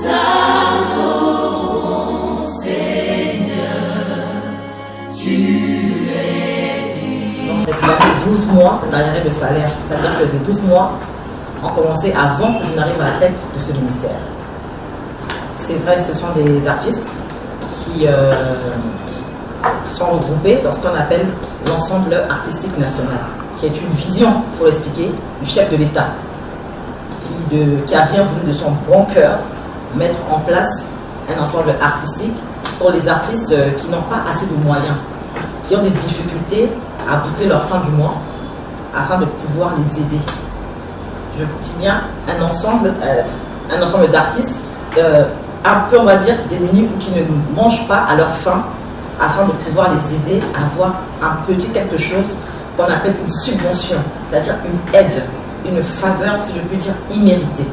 t'adorons, Seigneur, tu es digne. Donc, cette année, 12 mois d'arrêt de salaire, c'est-à-dire que les 12 mois ont commencé avant que je n'arrive à la tête de ce ministère. C'est vrai, ce sont des artistes qui sont regroupés dans ce qu'on appelle l'ensemble artistique national, qui est une vision, il faut l'expliquer, du chef de l'État, qui a bien voulu de son bon cœur mettre en place un ensemble artistique pour les artistes qui n'ont pas assez de moyens, qui ont des difficultés à boucler leur fin du mois, afin de pouvoir les aider. Je dis bien un ensemble d'artistes, un peu, on va dire, démunis ou qui ne mangent pas à leur faim, afin de pouvoir les aider à avoir un petit quelque chose qu'on appelle une subvention, c'est-à-dire une aide, une faveur, si je puis dire, imméritée.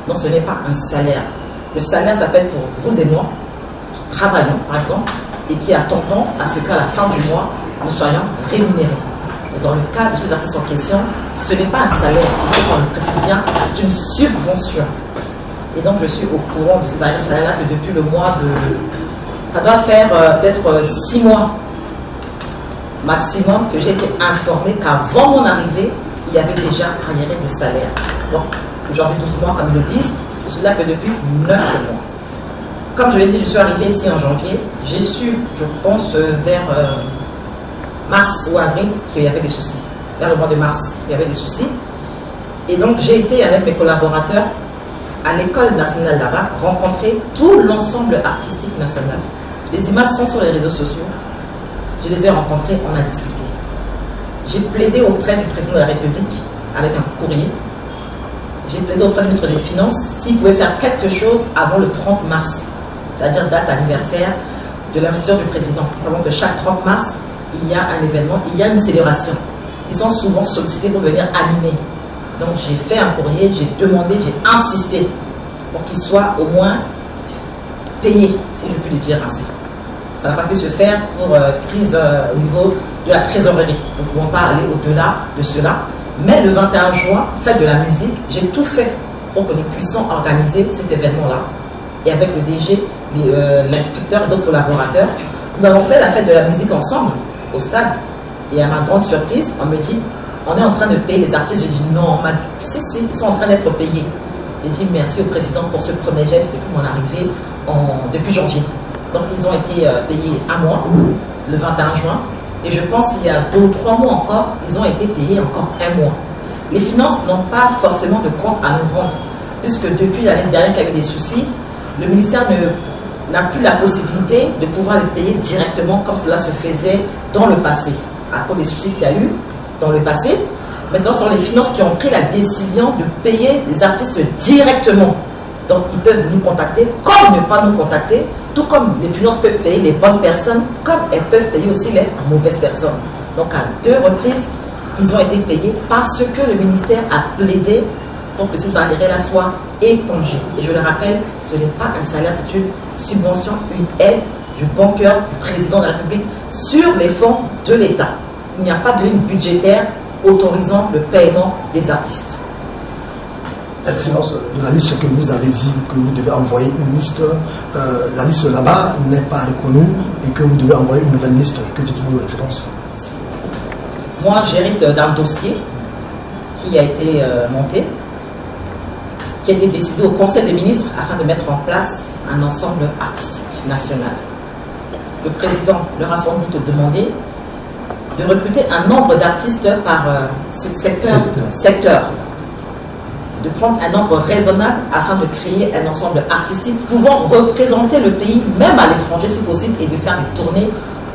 Donc ce n'est pas un salaire. Le salaire s'appelle pour vous et moi, qui travaillons, par exemple, et qui attendons à ce qu'à la fin du mois, nous soyons rémunérés. Et dans le cas de ces artistes en question, ce n'est pas un salaire, il faut qu'on le précise bien, c'est une subvention. Et donc je suis au courant de ces arrivées de salaire-là que depuis le mois de... Ça doit faire peut-être 6 mois maximum que j'ai été informée qu'avant mon arrivée, il y avait déjà arriéré de salaire. Donc aujourd'hui 12 mois comme ils le disent, je suis là que depuis 9 mois. Comme je l'ai dit, je suis arrivée ici en janvier. J'ai su, je pense, vers mars ou avril qu'il y avait des soucis. Vers le mois de mars, il y avait des soucis. Et donc j'ai été avec mes collaborateurs à l'école nationale là-bas, rencontrer tout l'ensemble artistique national. Les images sont sur les réseaux sociaux. Je les ai rencontrés, on a discuté. J'ai plaidé auprès du président de la République avec un courrier. J'ai plaidé auprès du ministre des Finances s'il pouvait faire quelque chose avant le 30 mars, c'est-à-dire date anniversaire de l'investiture du président. Nous savons que chaque 30 mars, il y a un événement, il y a une célébration. Ils sont souvent sollicités pour venir animer. Donc j'ai fait un courrier, j'ai demandé, j'ai insisté pour qu'ils soient au moins payés, si je puis le dire ainsi. Ça n'a pas pu se faire pour crise au niveau de la trésorerie. Nous ne pouvons pas aller au-delà de cela. Mais le 21 juin, fête de la musique, j'ai tout fait pour que nous puissions organiser cet événement-là. Et avec le DG, l'inspecteur et d'autres collaborateurs, nous avons fait la fête de la musique ensemble au stade. Et à ma grande surprise, on me dit, on est en train de payer les artistes. Je dis non, on m'a dit, si, ils sont en train d'être payés. J'ai dit merci au président pour ce premier geste depuis mon arrivée depuis janvier. Donc ils ont été payés un mois, le 21 juin. Et je pense qu'il y a 2 ou 3 mois encore, ils ont été payés encore un mois. Les finances n'ont pas forcément de compte à nous rendre, puisque depuis l'année dernière qu'il y a eu des soucis, le ministère n'a plus la possibilité de pouvoir les payer directement comme cela se faisait dans le passé, à cause des soucis qu'il y a eu dans le passé. Maintenant, ce sont les finances qui ont pris la décision de payer les artistes directement. Donc, ils peuvent nous contacter, comme ne pas nous contacter, tout comme les finances peuvent payer les bonnes personnes, comme elles peuvent payer aussi les mauvaises personnes. Donc, à 2 reprises, ils ont été payés parce que le ministère a plaidé pour que ces arriérés-là soient épongés. Et je le rappelle, ce n'est pas un salaire, c'est une subvention, une aide du bon cœur du président de la République sur les fonds de l'État. Il n'y a pas de ligne budgétaire autorisant le paiement des artistes. Excellence, de la liste que vous avez dit que vous devez envoyer une liste, la liste là-bas n'est pas reconnue et que vous devez envoyer une nouvelle liste. Que dites-vous, Excellence? Moi, j'hérite d'un dossier qui a été monté, qui a été décidé au Conseil des ministres afin de mettre en place un ensemble artistique national. Le président leur a sans doute demandé de recruter un nombre d'artistes par secteur, de prendre un nombre raisonnable afin de créer un ensemble artistique pouvant représenter le pays, même à l'étranger si possible, et de faire des tournées,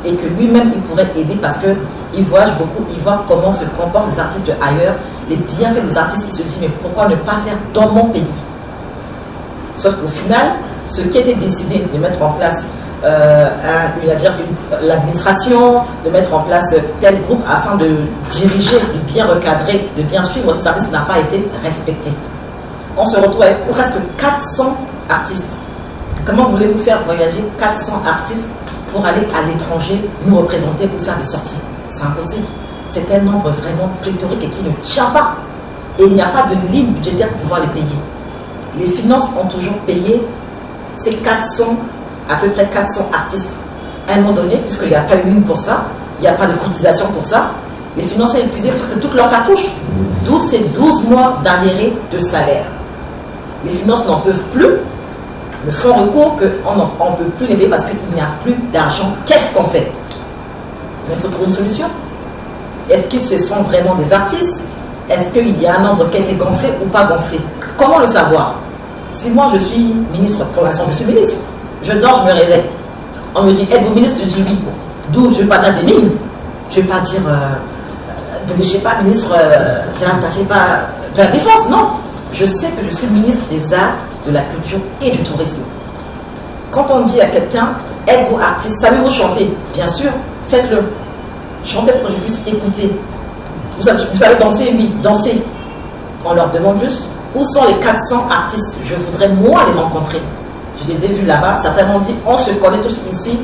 et que lui-même il pourrait aider parce qu'il voyage beaucoup, il voit comment se comportent les artistes ailleurs, les bienfaits des artistes, il se dit mais pourquoi ne pas faire dans mon pays? Sauf qu'au final, ce qui a été décidé de mettre en place l'administration, de mettre en place tel groupe afin de diriger, de bien recadrer, de bien suivre ces artistes n'a pas été respecté. On se retrouve avec presque 400 artistes. Comment voulez-vous faire voyager 400 artistes pour aller à l'étranger, nous représenter, pour faire des sorties? C'est impossible. C'est un nombre vraiment pléthorique et qui ne tient pas. Et il n'y a pas de ligne budgétaire pour pouvoir les payer. Les finances ont toujours payé ces 400, à peu près 400 artistes, à un moment donné, puisqu'il n'y a pas une ligne pour ça, il n'y a pas de cotisation pour ça, les financiers ont épuisé presque toutes leurs cartouches. D'où ces 12 mois d'arriérés de salaire. Les finances n'en peuvent plus, ne font recours qu'on ne peut plus les payer parce qu'il n'y a plus d'argent. Qu'est-ce qu'on fait? Mais il faut trouver une solution. Est-ce qu'ils se sont vraiment des artistes? Est-ce qu'il y a un nombre qui a été gonflé ou pas gonflé? Comment le savoir? Si moi je suis ministre, pour l'instant je suis ministre, je dors, je me réveille. On me dit, êtes-vous ministre? Je dis oui. D'où je ne vais pas dire des mines. Je ne vais pas dire, je ne sais pas, ministre de la Défense. Non. Je sais que je suis ministre des Arts, de la Culture et du Tourisme. Quand on dit à quelqu'un, êtes-vous artiste? Savez-vous chanter? Bien sûr, faites-le. Chantez pour que je puisse écouter. Vous savez danser? Oui, danser. On leur demande juste, où sont les 400 artistes? Je voudrais moi les rencontrer. Je les ai vus là-bas. Certains m'ont dit, on se connaît tous ici.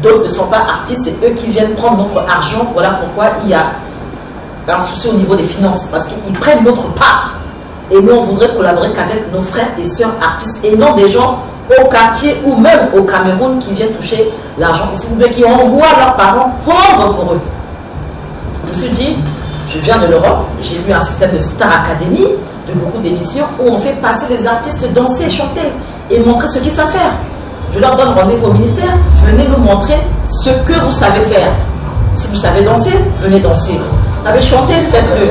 D'autres ne sont pas artistes, c'est eux qui viennent prendre notre argent. Voilà pourquoi il y a un souci au niveau des finances. Parce qu'ils prennent notre part. Et nous, on voudrait collaborer qu'avec nos frères et sœurs artistes. Et non des gens au quartier ou même au Cameroun qui viennent toucher l'argent ici, mais qui envoient leurs parents pauvres pour eux. Je me suis dit, je viens de l'Europe, j'ai vu un système de Star Academy, de beaucoup d'émissions, où on fait passer les artistes danser, chanter et montrer ce qu'ils savent faire. Je leur donne rendez-vous au ministère, venez nous montrer ce que vous savez faire. Si vous savez danser, venez danser. Vous savez chanter, faites-le.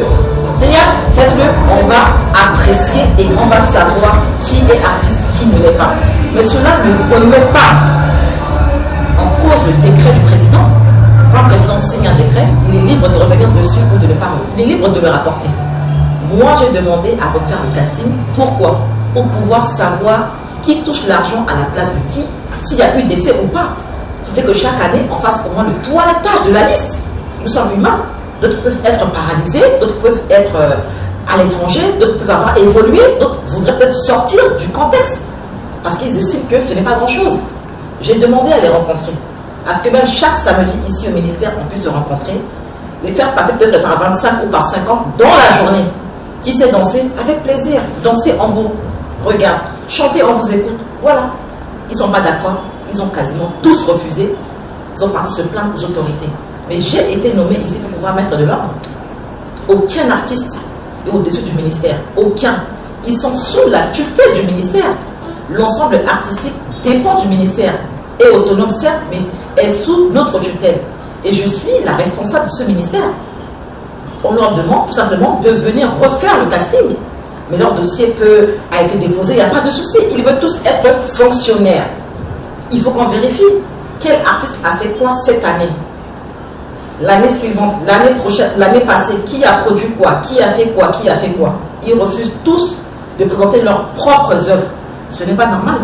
Théâtre, faites-le, on va apprécier et on va savoir qui est artiste, qui ne l'est pas. Mais cela ne remet pas en cause le décret du président. Quand le président signe un décret, il est libre de revenir dessus ou de ne pas. Il est libre de le rapporter. Moi, j'ai demandé à refaire le casting. Pourquoi? Pour pouvoir savoir qui touche l'argent à la place de qui, s'il y a eu décès ou pas. Je voulais que chaque année, on fasse au moins le toilettage de la liste. Nous sommes humains. D'autres peuvent être paralysés, d'autres peuvent être à l'étranger, d'autres peuvent avoir évolué, d'autres voudraient peut-être sortir du contexte parce qu'ils estiment que ce n'est pas grand-chose. J'ai demandé à les rencontrer, à ce que même chaque samedi ici au ministère, on puisse se rencontrer, les faire passer peut-être par 25 ou par 50 dans la journée. Qui sait danser? Avec plaisir. Danser, on vous regarde. Chanter, on vous écoute. Voilà. Ils ne sont pas d'accord. Ils ont quasiment tous refusé. Ils ont parti se plaindre aux autorités. Mais j'ai été nommé ici pour pouvoir mettre de l'ordre. Aucun artiste est au-dessus du ministère. Aucun. Ils sont sous la tutelle du ministère. L'ensemble artistique dépend du ministère. Est autonome certes, mais est sous notre tutelle. Et je suis la responsable de ce ministère. On leur demande tout simplement de venir refaire le casting. Mais leur dossier a été déposé, il n'y a pas de souci. Ils veulent tous être fonctionnaires. Il faut qu'on vérifie quel artiste a fait quoi cette année. L'année suivante, l'année prochaine, l'année passée, qui a produit quoi, qui a fait quoi, qui a fait quoi. Ils refusent tous de présenter leurs propres œuvres. Ce n'est pas normal.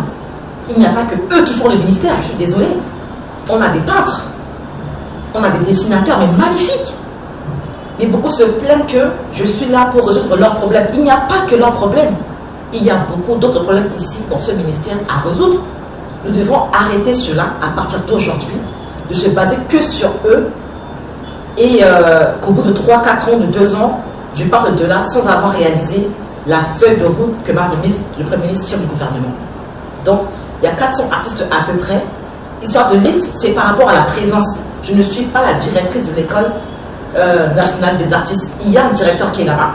Il n'y a pas que eux qui font le ministère, je suis désolée. On a des peintres, on a des dessinateurs, mais magnifiques. Mais beaucoup se plaignent que je suis là pour résoudre leurs problèmes. Il n'y a pas que leurs problèmes. Il y a beaucoup d'autres problèmes ici dans ce ministère à résoudre. Nous devons arrêter cela à partir d'aujourd'hui, de se baser que sur eux et qu'au bout de 3, 4 ans, de 2 ans, je parte de là sans avoir réalisé la feuille de route que m'a remise le Premier ministre, chef du gouvernement. Donc, il y a 400 artistes à peu près. Histoire de liste, c'est par rapport à la présence. Je ne suis pas la directrice de l'école nationale des artistes. Il y a un directeur qui est là-bas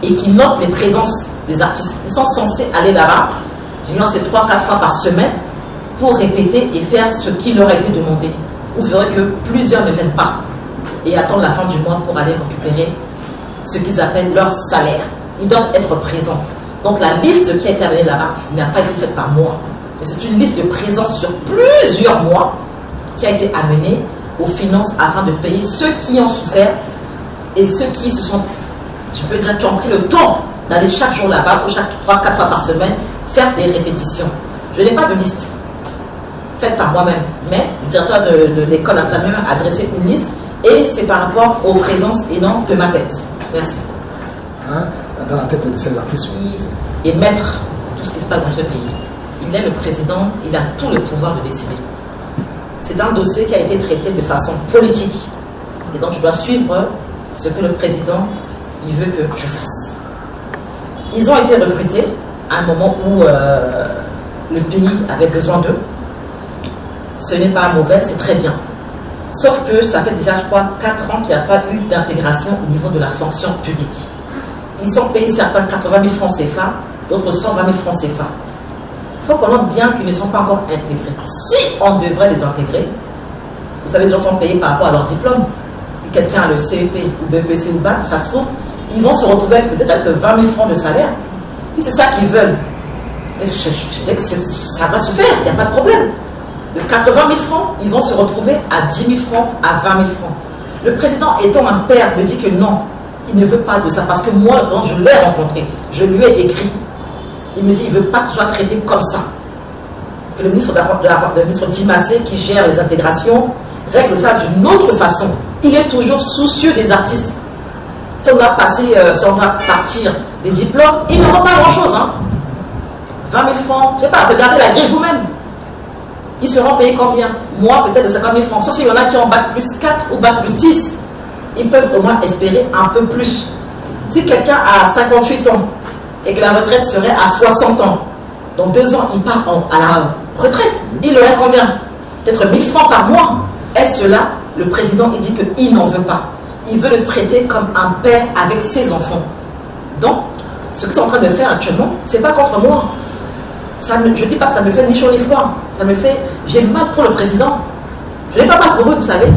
et qui note les présences des artistes. Ils sont censés aller là-bas. Généralement, c'est 3-4 fois par semaine pour répéter et faire ce qui leur a été demandé. Vous verrez que plusieurs ne viennent pas et attendent la fin du mois pour aller récupérer ce qu'ils appellent leur salaire. Ils doivent être présents. Donc la liste qui a été amenée là-bas n'a pas été faite par moi. Mais c'est une liste de présence sur plusieurs mois qui a été amenée aux finances afin de payer ceux qui ont souffert et ceux qui se sont, je peux dire, qui ont pris le temps d'aller chaque jour là-bas, ou chaque 3-4 fois par semaine, faire des répétitions. Je n'ai pas de liste faite par moi-même, mais le directeur de l'école nationale a dressé une liste et c'est par rapport aux présences et non de ma tête. Merci. Hein? Dans la tête de ces artistes. Et maître tout ce qui se passe dans ce pays. Il est le président, il a tout le pouvoir de décider. C'est un dossier qui a été traité de façon politique. Et donc je dois suivre ce que le président il veut que je fasse. Ils ont été recrutés à un moment où le pays avait besoin d'eux. Ce n'est pas mauvais, c'est très bien. Sauf que ça fait déjà, je crois, 4 ans qu'il n'y a pas eu d'intégration au niveau de la fonction publique. Ils sont payés certains 80 000 francs CFA, d'autres 120 000 francs CFA. Il faut qu'on note bien qu'ils ne sont pas encore intégrés. Si on devrait les intégrer, vous savez, les gens sont payés par rapport à leur diplôme. Quelqu'un a le CEP ou BPC ou BAC, ça se trouve, ils vont se retrouver avec peut-être avec 20 000 francs de salaire. Et c'est ça qu'ils veulent. Et je dis que ça va se faire, il n'y a pas de problème. De 80 000 francs, ils vont se retrouver à 10 000 francs, à 20 000 francs. Le président, étant un père, me dit que non, il ne veut pas de ça. Parce que moi, quand je l'ai rencontré, je lui ai écrit. Il me dit qu'il ne veut pas que ce soit traité comme ça. Que le ministre le ministre Dimassé, qui gère les intégrations, règle ça d'une autre façon. Il est toujours soucieux des artistes. Si on doit partir des diplômes, ils ne vont pas grand-chose. Hein. 20 000 francs, je ne sais pas, regardez la grille vous-même. Ils seront payés combien? Moi, peut-être de 50 000 francs. Sauf s'il y en a qui ont bac plus 4 ou bac plus 10. Ils peuvent au moins espérer un peu plus. Si quelqu'un a 58 ans et que la retraite serait à 60 ans, dans 2 ans, il part à la retraite. Il aurait combien? Peut-être 1000 francs par mois. Est-ce cela? Le président, il dit qu'il n'en veut pas. Il veut le traiter comme un père avec ses enfants. Donc, ce qu'ils sont en train de faire actuellement, ce n'est pas contre moi. Je ne dis pas que ça me fait ni chaud ni froid. Ça me fait... J'ai mal pour le président. Je n'ai pas mal pour eux, vous savez.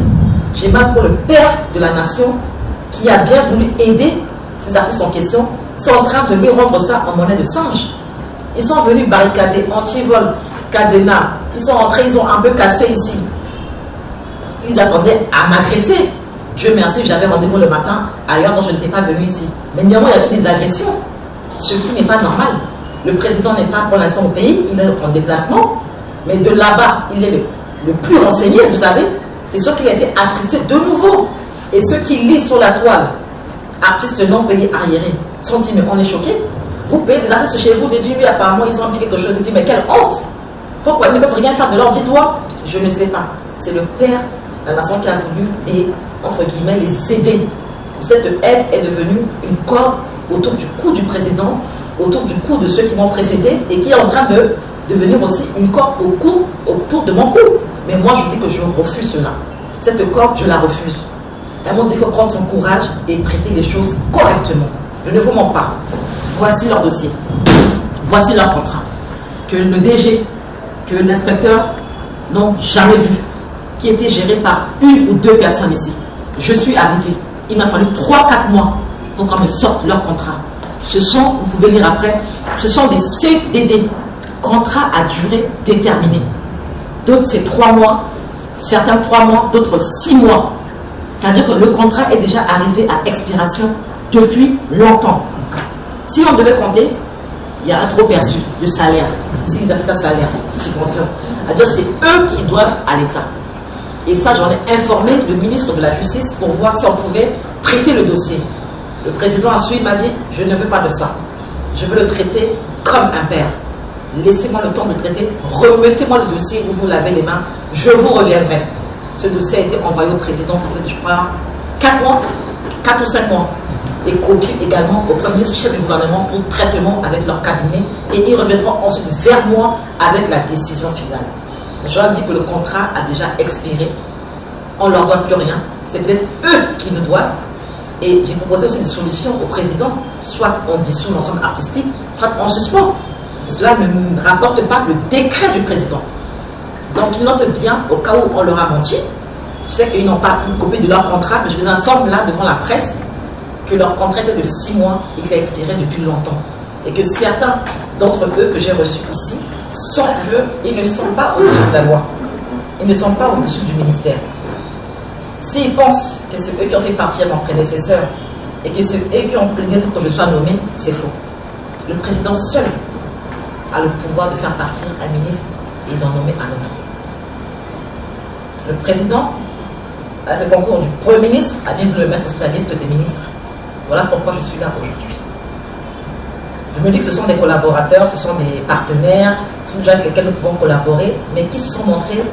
J'ai mal pour le père de la nation qui a bien voulu aider ces artistes en question. Ils sont en train de lui rendre ça en monnaie de singe. Ils sont venus barricader, anti-vol, cadenas. Ils sont rentrés, ils ont un peu cassé ici. Ils attendaient à m'agresser. Dieu merci, j'avais rendez-vous le matin ailleurs, donc je n'étais pas venu ici. Mais néanmoins, il y a eu des agressions, ce qui n'est pas normal. Le président n'est pas pour l'instant au pays, il est en déplacement, mais de là-bas, il est le plus renseigné, vous savez. C'est sûr qu'il a été attristé de nouveau. Et ceux qui lisent sur la toile, artistes non payés arriérés, sont dit, mais on est choqués. Vous payez des artistes chez vous, des dit, oui, apparemment, ils ont dit quelque chose. Vous dites, mais quelle honte! Pourquoi ils ne peuvent rien faire de leur dis-toi? Je ne sais pas. C'est le père de la nation qui a voulu, et entre guillemets, les aider. Cette aide est devenue une corde autour du cou du président, autour du cou de ceux qui m'ont précédé, et qui est en train de devenir aussi une corde autour de mon cou. Mais moi, je dis que je refuse cela. Cette corde, je la refuse. À un moment, il faut prendre son courage et traiter les choses correctement. Je ne vous mens pas. Voici leur dossier. Voici leur contrat. Que le DG, que l'inspecteur n'ont jamais vu, qui était géré par 1 ou 2 personnes ici. Je suis arrivé. Il m'a fallu 3-4 mois pour qu'on me sorte leur contrat. Ce sont, vous pouvez lire après, ce sont des CDD, contrats à durée déterminée. D'autres, c'est 3 mois, certains 3 mois, d'autres 6 mois. C'est-à-dire que le contrat est déjà arrivé à expiration depuis longtemps. Si on devait compter, il y a un trop perçu de salaire. S'ils appellent ça salaire, subvention. C'est-à-dire c'est eux qui doivent à l'État. Et ça, j'en ai informé le ministre de la Justice pour voir si on pouvait traiter le dossier. Le président ensuite m'a dit, je ne veux pas de ça. Je veux le traiter comme un père. Laissez-moi le temps de traiter. Remettez-moi le dossier où vous lavez les mains. Je vous reviendrai. Ce dossier a été envoyé au président, ça fait, je crois, 4 mois, 4 ou 5 mois. Et copié également au premier ministre chef du gouvernement pour traitement avec leur cabinet. Et ils reviendront ensuite vers moi avec la décision finale. Je leur dis que le contrat a déjà expiré. On ne leur doit plus rien. C'est peut-être eux qui nous doivent. Et j'ai proposé aussi une solution au président. Soit on dissout l'ensemble artistique, soit on suspend. Cela ne rapporte pas le décret du président. Donc ils notent bien, au cas où on leur a menti. Je sais qu'ils n'ont pas une copie de leur contrat, mais je les informe là devant la presse que leur contrat était de 6 mois et qu'il a expiré depuis longtemps. Et que certains d'entre eux que j'ai reçus ici sont ils ne sont pas au-dessus de la loi. Ils ne sont pas au-dessus du ministère. S'ils pensent que c'est eux qui ont fait partir mon prédécesseur et que c'est eux qui ont plaidé pour que je sois nommé, c'est faux. Le président seul a le pouvoir de faire partir un ministre et d'en nommer un autre. Le président, avec le concours du Premier ministre, a bien voulu le mettre sur la liste des ministres. Voilà pourquoi je suis là aujourd'hui. Je me dis que ce sont des collaborateurs, ce sont des partenaires, ce sont des gens avec lesquels nous pouvons collaborer, mais qui se sont montrés,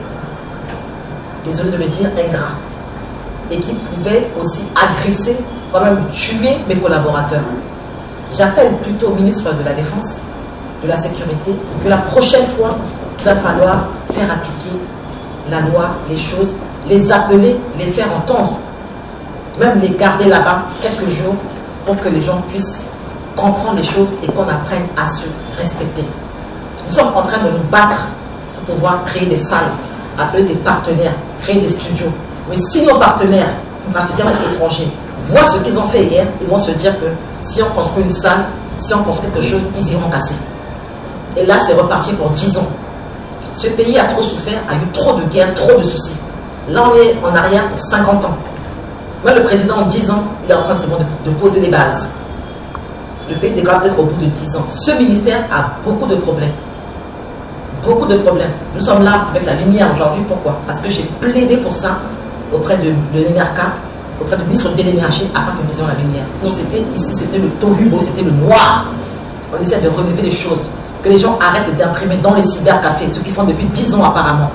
désolé de le dire, ingrats. Et qui pouvaient aussi agresser, voire même tuer mes collaborateurs. J'appelle plutôt au ministre de la Défense de la sécurité, que la prochaine fois, il va falloir faire appliquer la loi, les choses, les appeler, les faire entendre, même les garder là-bas quelques jours pour que les gens puissent comprendre les choses et qu'on apprenne à se respecter. Nous sommes en train de nous battre pour pouvoir créer des salles, appeler des partenaires, créer des studios. Mais si nos partenaires, trafiquants étrangers, voient ce qu'ils ont fait hier, ils vont se dire que si on construit une salle, si on construit quelque chose, ils iront casser. Et là, c'est reparti pour 10 ans. Ce pays a trop souffert, a eu trop de guerres, trop de soucis. Là, on est en arrière pour 50 ans. Même le président, en 10 ans, il est en train de poser les bases. Le pays dégrade peut-être au bout de 10 ans. Ce ministère a beaucoup de problèmes. Beaucoup de problèmes. Nous sommes là avec la lumière aujourd'hui. Pourquoi? Parce que j'ai plaidé pour ça auprès de l'ENERCA, auprès du ministre de l'énergie, afin que nous ayons la lumière. Sinon, c'était le tohubo, c'était le noir. On essaie de relever les choses. Que les gens arrêtent d'imprimer dans les cybercafés, ce qu'ils font depuis 10 ans apparemment.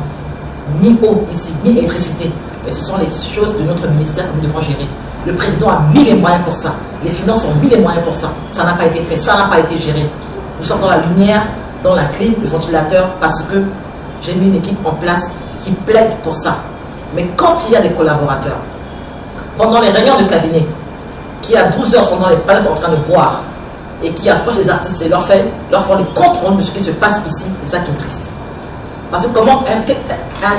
Ni eau ici, ni électricité. Mais ce sont les choses de notre ministère que nous devons gérer. Le président a mis les moyens pour ça. Les finances ont mis les moyens pour ça. Ça n'a pas été fait, ça n'a pas été géré. Nous sommes dans la lumière, dans la clim, le ventilateur, parce que j'ai mis une équipe en place qui plaide pour ça. Mais quand il y a des collaborateurs, pendant les réunions de cabinet, qui à 12 heures sont dans les palettes en train de boire, et qui approchent des artistes et leur font des comptes rendus de ce qui se passe ici, c'est ça qui est triste. Parce que comment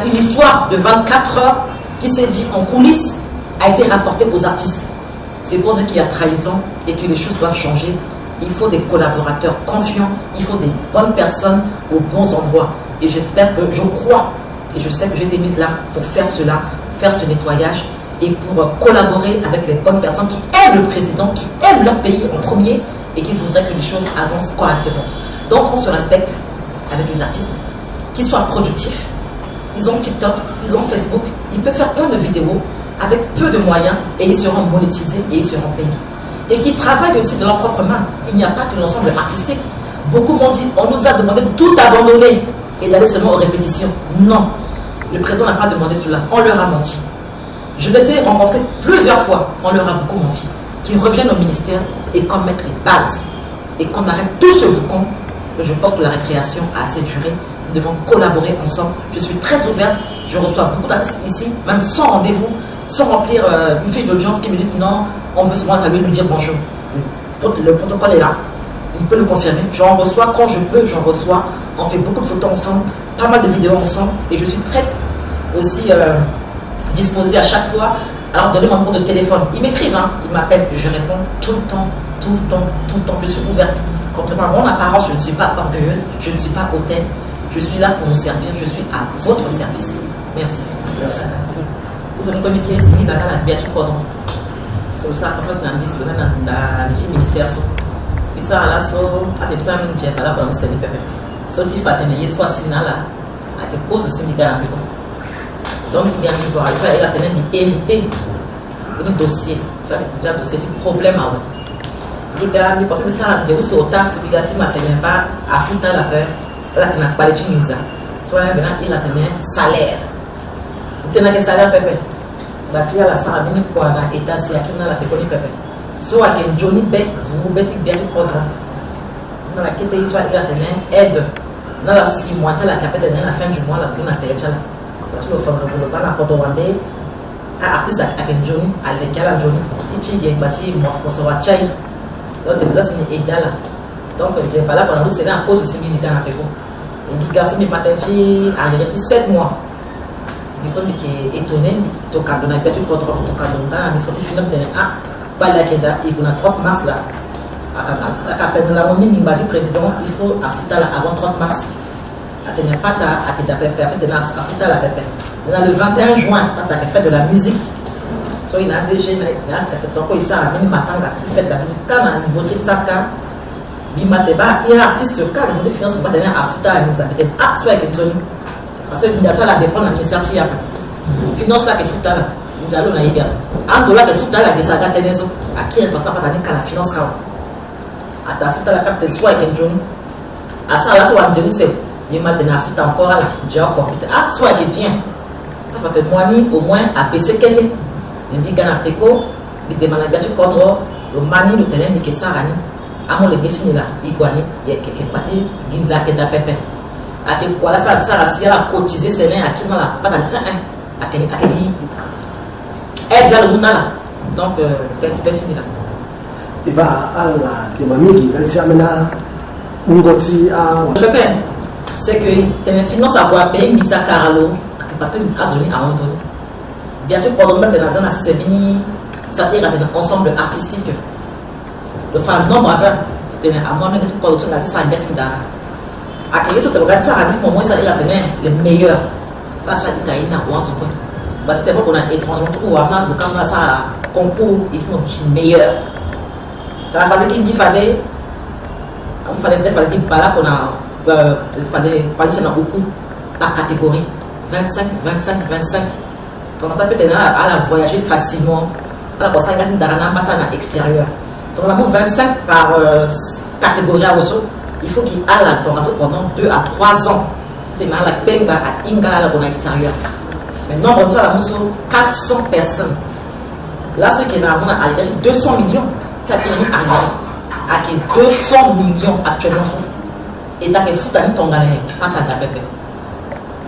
une histoire de 24 heures qui s'est dit en coulisses a été rapportée aux artistes. C'est pour dire qu'il y a trahison et que les choses doivent changer. Il faut des collaborateurs confiants, il faut des bonnes personnes aux bons endroits. Et j'espère que, je crois, et je sais que j'ai été mise là pour faire cela, faire ce nettoyage et pour collaborer avec les bonnes personnes qui aiment le président, qui aiment leur pays en premier et qui voudraient que les choses avancent correctement. Donc on se respecte avec les artistes, qu'ils soient productifs. Ils ont TikTok, ils ont Facebook, ils peuvent faire plein de vidéos avec peu de moyens et ils seront monétisés et ils seront payés. Et qui travaillent aussi de leurs propres mains. Il n'y a pas que l'ensemble artistique. Beaucoup m'ont dit, on nous a demandé de tout abandonner et d'aller seulement aux répétitions. Non, le président n'a pas demandé cela, on leur a menti. Je les ai rencontrés plusieurs fois, on leur a beaucoup menti. Qu'ils reviennent au ministère et qu'on mette les bases et qu'on arrête tout ce boucan. Je pense que la récréation a assez duré. Nous devons collaborer ensemble. Je suis très ouverte. Je reçois beaucoup d'artistes ici, même sans rendez-vous, sans remplir une fiche d'audience qui me disent non, on veut seulement saluer, lui dire bonjour. Le protocole est là. Il peut le confirmer. J'en reçois quand je peux, j'en reçois. On fait beaucoup de photos ensemble, pas mal de vidéos ensemble. Et je suis très aussi disposée à chaque fois. Alors, donnez mon numéro de téléphone. Ils m'écrivent, hein, ils m'appellent. Je réponds tout le temps, tout le temps, tout le temps. Je suis ouverte. Contrairement à mon apparence, je ne suis pas orgueilleuse, je ne suis pas hautaine. Je suis là pour vous servir, je suis à votre service. Merci. Merci. Vous avez comité ici, dans la Béatrice Cordon. C'est ça, en fait, dans le ministère. Et ça, là, à des femmes, je n'ai pas là pour vous servir. Ce qui fait que soit signal là, à des causes de syndicat. Donc, il y a une voie, il a tenu d'hériter le dossier, soit déjà dossier du problème à vous. Les gars, mais parce que ça, on dit au tas, c'est que tu m'attends pas à foutre la peur. Là, tu n'as pas les chimiques. Soit il a tenu un salaire. Tu n'as qu'un salaire, pépé. Tu as la sarabine pour un état, si tu n'as la péconi, pépé. Soit que Johnny Beck, vous mettez bien du contrat. Dans la quête, soit il a tenu aide. Dans la 6 mois, tu as la capitale à la fin du mois, la bonne tête. Parce que le fond de boulot, pas la porte vendée. Un artiste avec un Johnny, à l'école à Johnny, qui est bâti, moi, pour se voir Tchaï. Donc, tu as signé Eda là. Donc, je n'étais pas là pendant tout, c'est à cause de ces militaires à Péco. Et le garçon de Matenchi a resté 7 mois. Il est étonné, il a donné un petit peu de temps, il a mis son film de ah, Balakeda, il y a 30 mars là. Après, nous l'avons mis, il m'a dit, président, il faut affouter avant 30 mars. Il n'y a pas à affouter la pépé. Le 21 juin, il a fait de la musique. Soit il a déjà, il a fait Matanga qui fait de la musique. Quand on a niveau de Saka, il y a un artiste qui a de finances pour donner à foutre à nous. Ah, soit avec une zone. Parce que nous avons la dépense de ministère qui a. Finance là qui fout là. Nous allons la égal. Un dollar qui fout là, des agates tenezo. À qui elle ne pas donner qu'à la finance là. À ta foutre la capitale, soit avec une zone. À ça, là, soit un Jérusalem. Il m'a donné à foutre encore là. J'ai encore. Ah, soit avec bien. Ça fait que moi, au moins, à PC qu'était. Il me dit Gana Peko, il demande à Biatu Kodro, le mani, le terrain, il est Sarani. à mon legation là, iguani, il y a quelque part, ginza qui est à pépé. À te quoi là, ça si elle a cotisé, c'est rien, à qui dans la pas à quel aide là le monde là. Donc, quelle espèce là. Et bah, à la démamie, elle s'est amenée à un goti à. Le pépé, c'est que tu as finance à voir payer une visa caralo, parce que a zone à Anton. Bien sûr, quand on met dans un c'est fini, ça ira dans ensemble artistique. Le fameux nombre à moi, même quand on a dit ça, il y a à quel moment tu regardes ça, à quel moment ça ira les meilleurs. Là, ça il y a une avance. Parce que c'est bon qu'on a étrangement tout, ou à place, quand on a ça concours, il faut une meilleure. Il fallait dire par là qu'on a. Il fallait parler ça dans beaucoup par catégorie 25, 25, 25. Donc on peut être à la voyager facilement. Alors qu'on s'en regarde dans un matin à l'extérieur. Donc on a 25 par catégorie à Rosso. Il faut qu'il aille à ton pendant 2 à 3 ans. C'est mal la peine à Ingala à l'extérieur. Maintenant on a 400 personnes. Là ce qui est là, on a 200 millions. Ça a été 200 millions actuellement. Et t'as que foot à ton gagne, pas ta pépé.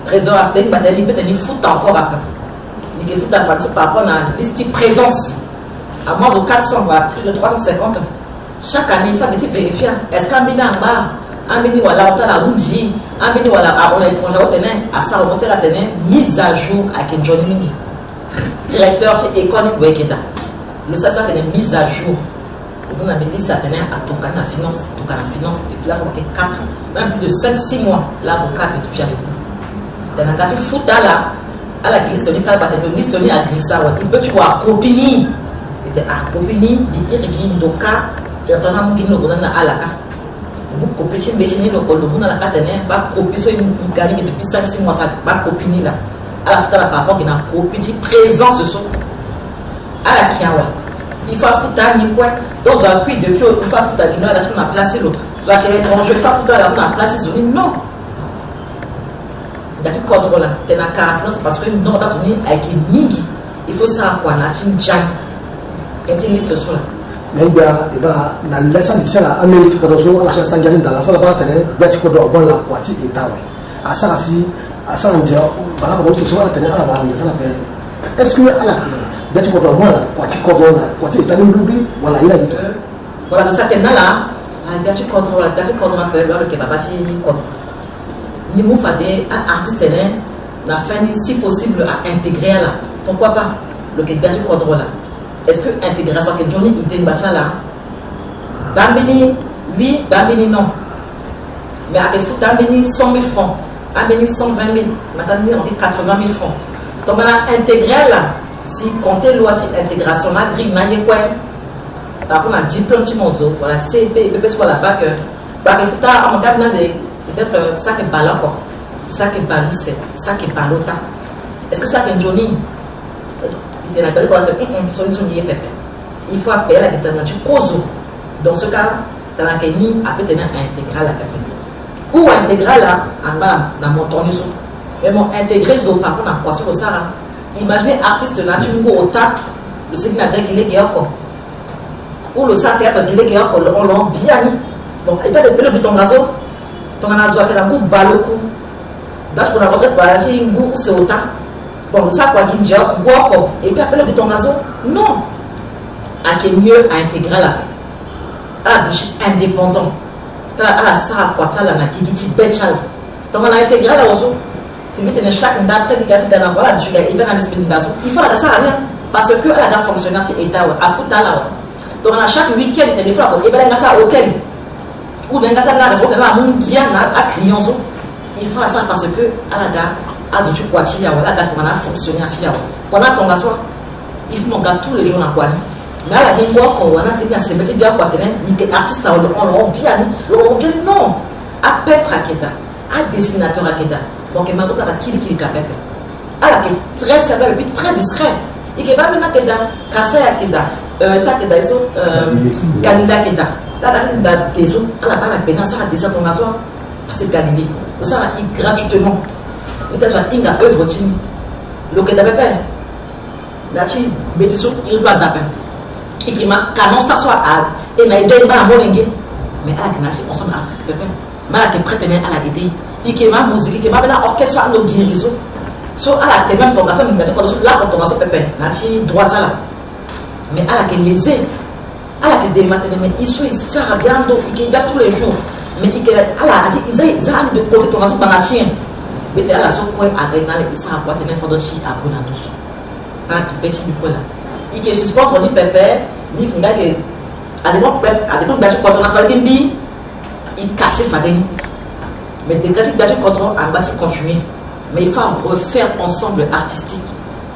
Trésor à peine, il peut tenir foot encore après. Il peut foot à faire par rapport à la liste présence. À moins de 400, plus de 350. Chaque année, il faut que tu vérifies. Est-ce qu'un bini en bas, un bini voilà, on a la Runji, un bini voilà, on a étranger, à ça, on a mise à jour avec une journée mini. Directeur chez Econ Wekeda. Le sachet est mise à jour. On a mis liste à tenir à ton canal finance, depuis là, ça fait 4, même plus de 5-6 mois, l'avocat est touché avec vous. Dans un cas, foot là, à la Gristonie, quand tu as Gristonie à Grissa, il peut tu voir Copini. Il était à Copini, il y a un doka, tu as ton amour qui nous donne à la carte. Vous copiez chez Béchini, le monde à la carte, va copier sur une gagne depuis 5-6 mois, ça va Copini là. À la fois, par rapport à une copie présent ce soir. À la Kiawa. Il faut foutre un quoi dans un puits depuis il faut foutre un là on a placé l'autre soit qu'il est étranger il faut foutre là on a placé sur lui non il y a du contrôle là t'es dans caractère parce que non dans une avec une mingi il faut ça quoi là tu me jam quand tu liste sur là mais il y a na lesson de ça la Amérique de Rosso la chance d'engager dans la salle pas tenir bien tu peux bon la quantité et tawe à ça si à ça on dit voilà comme c'est soit tenir à la base ça la est-ce que à la bien tu comprends moi quoi tu comprends quoi tu es allé m'oublier voilà il a dit voilà dans cette là bien tu contrôles un peu le kebab chez comme ni mou fadé un artiste là la fin si possible à intégrer là pourquoi pas le kebab tu contrôles là est-ce que intégration que Johnny idée bacha là Bambini oui Bambini non mais à que fout Bambini 100 000 francs Bambini 120 000 maintenant on dit 80 000 francs donc on a intégré là si comptez loi d'intégration, la grille n'a quoi par rapport à un diplôme de mozo, voilà CP, peut-être voilà bac, c'est à mon cabinet peut-être ça qui est ballon quoi, ça qui est ballon c'est, ça qui est ballota. Est-ce que ça qui est Johnny? Il te rappelle quoi? Solution y est pépé. Il faut appeler la guitare du cozo. Dans ce cas, dans la Kenya, après tenir intégral la pépé. Ou intégral là, en bas dans mon tourne sous. Mais mon intégré zo par contre en quoi sur le Sahara. Imaginez artiste là, tu me go au tap, le signataire qui est encore. Ou le théâtre qui est encore, on l'a bien mis. Bon, il peut être le ton gazo, ton gazo qui est un coup baloku. D'ailleurs, pour la retraite, voilà, j'ai un goût, c'est au tap. Bon, ça quoi qui dit, encore. Et puis après le ton gazo, non. À qui mieux à intégrer la à la bouche indépendant. À la Sarah Quata, la qui dit Betchal. Donc on a intégré la aussi. C'est maintenant chaque date, peut-être qu'il y a dans la voilà, il faut la ça rien parce que elle a fonctionnaire chez État à fouta là. Donc on a chaque week-end des fois on est dans un hôtel ou dans un restaurant là mon dia à client il faut ça parce que elle a azotu kwati ya wala on a fonctionnaire chez là. Pendant ton gasoil il faut qu'on garde tous les jours dans quoi. Mais à la game quoi on a c'est bien c'est petit bien quoi tenir ni artiste on bien non à peintre à Keda à dessinateur à Keda. Donc, il m'a dit qu'il est capable. Alors, il est très sérieux et puis très discret. Il est capable de faire casser à Keda. Ça, Keda, ils sont Galila Keda. Là, Galila Keda, on a pas la peine, ça va descendre ton gasoil. Ça, c'est Galilée. Ça va y gratuitement. Il y a une œuvre. Le Keda Pépé. Là, il met il va d'appel. Il m'a canon, ça soit à. Et il m'a dit, il m'a dit, mais à la Kinachi, on s'en a article pépé. Mais à la prête à la idée. Il y a ma musique, il y a ma orchestre, nos guérisons. So à la même ton garçon, là quand ton garçon pépé, Nachi droite là. Mais à la que lésé, à la que des matins, mais ils sont ici, ça regarde, ils gagnent tous les jours. Mais ils ont de côté ton garçon par la chienne. Mais tu as la seule quoi à gagner, ils sont à quoi, c'est même quand on chie à Bonadou. Pas de petit du là. Il qui suspend ton pépé, il dit que à des moments, quand on a fait une bille, il casse Fadeni. Mais des cas de contrôle à bâtir continuer. Mais il faut refaire ensemble artistique.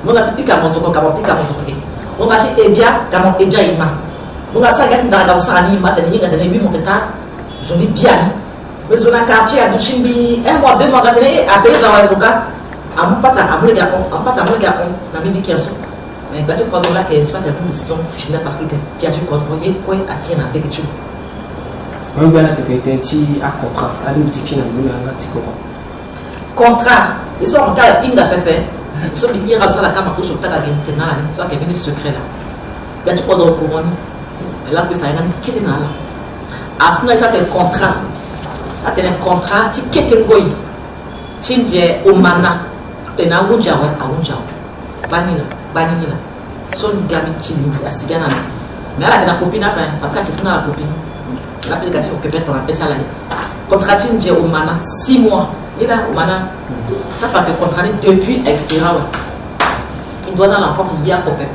On a piqué à mon soco, on a piqué à mon soco. On a dit, eh bien, il m'a. On a ça, il y a ça, il m'a donné 8 mois de temps. Je dis bien. Mais on a quartier à Bouchimbi, 1 mois, 2 mois, à payer ça, à mon pata, à mon gars, on a mis 15 ans. Mais il y a du contrôle là, qui est une décision finale parce que il y a du contrôle, il y a quoi à tirer dans quelque chose. On va faire un petit contrat. Allez, vous dites qu'il y a un petit contrat. Ils sont en cas de pépé. Ils sont venus à la caméra pour sauter la game. Soit qu'il y a des secrets là. Il y a du code au courant. Mais là, il faut faire un qui est là. À ce moment-là, c'est un contrat. Tu as un contrat, tu quittes le pays. Tu dis au mana. Tu as un wunja, Banina. Son gamin chili, la cigane. Mais là, tu as une copine parce que tu as une copine. L'application que tu as ça là. Contrat, tu dis au mana 6 mois. Il a au mana. Ça fait que contrat depuis expiré. Il doit avoir encore hier pour peuple.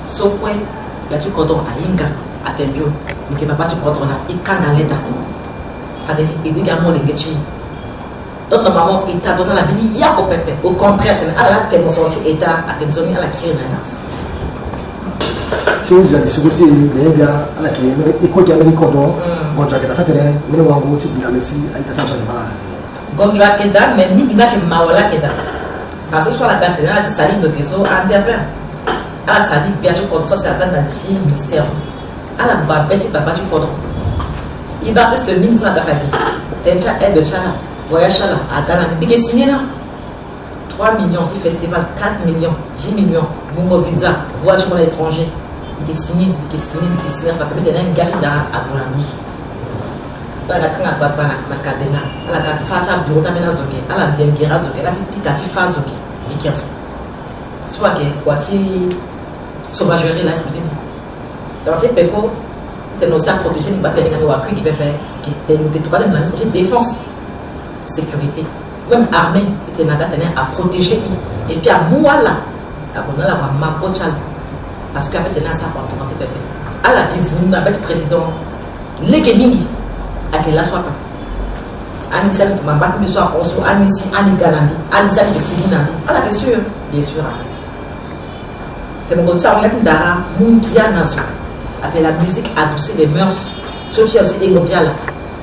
Sauf que il y a du cordon à Inga, à Tenjo, mais qui ne va pas du cordon là. Il canne à l'état. Il dit également les Getchi. Donc, normalement, il t'a donné la vie hier pour peuple. Au contraire, à la tête, on aussi état à Tenzoni à la Kirina. Si vous avez souhaité, bien à la clé, et quoi qu'il y a des cordons, on doit faire un mais on va vous dire merci à l'attention de malade. Gondra Keda, mais ni bien que Mawala Keda. Parce que soit la cantine, elle a dit Saline de Gezo, en Derben. Elle a sali bien du cordon, ça c'est la zone dans le ministère. Elle a babette, papa du cordon. Il va rester ministre de la Gafagi. Tencha aide de Chala, voyage Chala, à Ghana. Mais qui est signé là 3 millions, du festival, 4 millions, 10 millions, Mungo Visa, voyage pour l'étranger. Il est signé, il est signé, il est signé. Parce que il y a une gâchette à Boulanou. La kan baba na kadena ala ka fata bureau na mena zoke ala dengera zoke la tika ki fa zoke bikiaso soit que kwati sauvagerie là excusez dans ces péco t'es nos à protéger ni battre les wa qui bébé qui t'es nous que tu parles de la défense sécurité même armée t'es na tenir à protéger et puis à mouala à bonala wa mapochal parce que avec t'es na ça pour tout ces bébé ala bi vous na avec président lekemingi à quelle la soit pas. Anissa, tu m'as battu, soit on soit Anissi, Anigalandi, Anissa, qui est Siginandi. Ah, bien sûr, bien sûr. Tu me ça, on a une dara, Mungia Nazo. À la musique adoucir les mœurs. Sauf si aussi Égopial.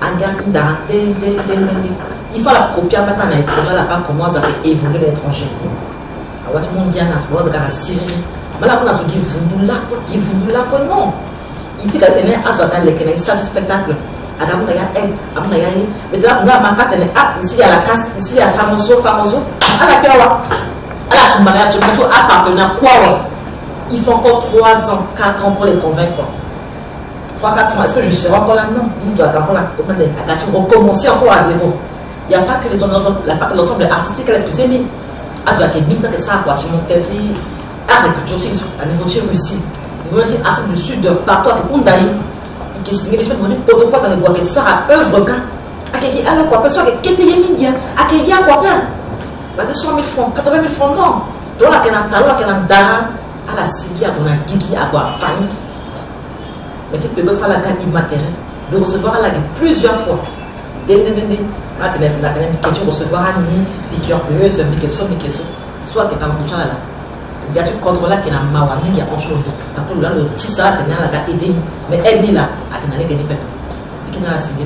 Angar Dara, il faut la copier à Matana et trouver la part comment ça fait évoluer l'étranger. Alors, tout le monde vient à ce moment de la Syrie. Mais là, on a dit, vous nous la non. Il dit qu'elle tenait à ce temps, les salles de spectacle. Mais de là, on a ma carte, ici il y a la casse, ici il y a famoso, à la Kawa, à la Toumania, tu peux appartenir à quoi? Il faut encore 3 ans, 4 ans pour les convaincre. 3-4 ans, est-ce que je serai encore là? Non, il doit encore là, recommencer encore à zéro. Il n'y a pas que l'ensemble artistique, excusez-moi. À la Kémita, que ça, quoi, tu montes, agriculture, à niveau de Russie, à niveau de Afrique du Sud, de partout, à Kundaï. Qui signe les gens venus pour te voir dans que ça a œuvre quand à qui à la quoi personne que tu es mindia à qui y a quoi pas de 100 000 francs 80 000 francs non donc là qu'un talent qu'un dara à la sigi à ton guidi à quoi famille mais tu peux faire la gamme immatérielle de recevoir à la guide plusieurs fois là tu recevoir à ni piqueur gueuse piqueur soit que tu as touché là il y a du contrôle là qui n'a pas qui a enchaîné. Parce que là, le petit ça, il a aidé. Mais elle est là, elle a aidé. Et qui n'a pas signé.